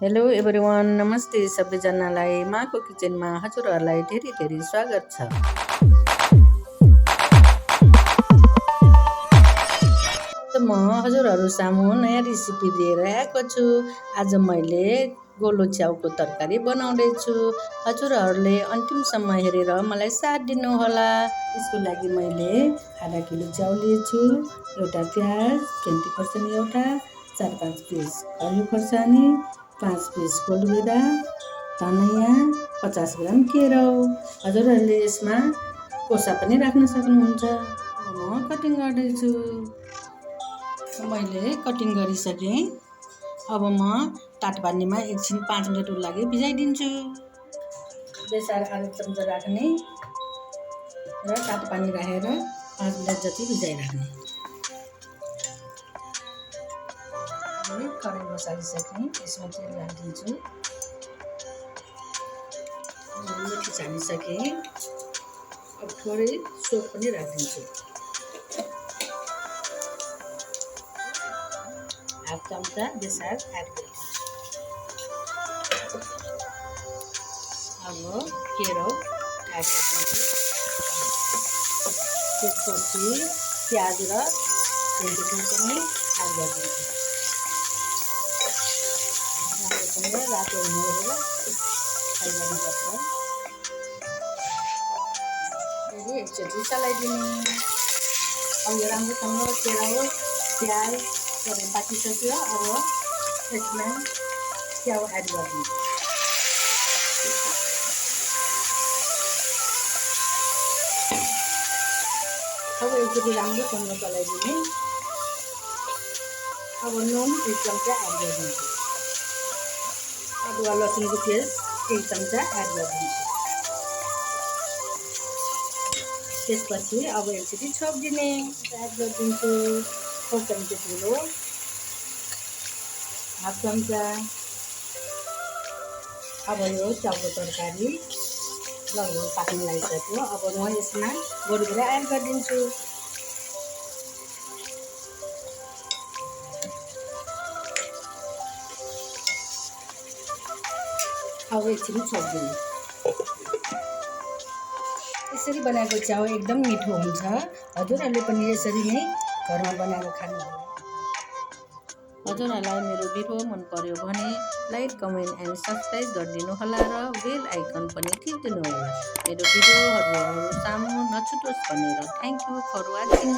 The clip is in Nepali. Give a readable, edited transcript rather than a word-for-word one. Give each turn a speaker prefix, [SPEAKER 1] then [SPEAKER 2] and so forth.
[SPEAKER 1] हेलो एभ्रिवान, नमस्ते सबैजनालाई। माको किचनमा हजुरहरूलाई धेरै धेरै स्वागत छ। म हजुरहरू सामु नयाँ रेसिपी लिएर आएको छु। आज मैले गोलो च्याउको तरकारी बनाउँदैछु। हजुरहरूले अन्तिमसम्म हेरेर मलाई साथ दिनुहोला। यसको लागि मैले आधा किलो च्याउ लिएछु, एउटा प्याज 20% एउटा, 4-5 पिस हरियो खोर्सानी, 5 पिस कोलबिरा, धनियाँ, 50 ग्राम केराउ। हजुरहरूले यसमा कोसा पनि राख्न सक्नुहुन्छ। म कटिङ गर्दैछु। मैले कटिङ गरिसकेँ। अब म तातो पानीमा एकछिन 5 मिनटको लागि भिजाइदिन्छु। बेसार आधा चम्चा राख्ने र तातो पानी राखेर 5 मिनट जति भिजाइराख्ने। कराई बसालिसकेँ, यसमा तेल हालिदिन्छु। मेथी छानिसकेँ। अब थोरै सोप पनि राखिदिन्छु। हाफ चम्चा बेसार एड गरिदिन्छु। अब केराउ एड गरिदिन्छु। त्यसपछि प्याज र भेजिटेबल पनि एड गरिदिन्छु। राम्रोसँग रातो हुने गरेर फ्राई गर्नुपर्छ। फेरि एकचोटि चलाइदिने। अब यो राम्रोसँग केराउ प्याज सबै पाकिसक्यो। अब यसमा च्याउ एड गरिदिन्छु। अब एकचोटि राम्रोसँग चलाइदिने। अब नुन 1 चम्चा एड गरिदिन्छु। अदुवा लसुनको पेस्ट 1 चम्चा एड गरिदिन्छु। त्यसपछि अब एकचोटि छोपिदिने। एड गरिदिन्छु खोर्सानीको धुलो 1/2 चम्चा। अब यो च्याउको तरकारी लगभग पाक्न लागिसक्यो। अब म यसमा गोडभिरा एड गरिदिन्छु। अब एकछिन छोपिदिनु। यसरी बनाएको च्याउ एकदम मिठो हुन्छ। हजुरहरूले पनि यसरी नै घरमा बनाएर खानुहोला। हजुरहरूलाई मेरो भिडियो मन पर्यो भने लाइक, कमेन्ट एन्ड सब्सक्राइब गरिदिनु होला र बेल आइकन पनि टिपिदिनु होला। मेरो भिडियो हजुरहरू सामु नछुटोस् भनेर। Thank you for watching.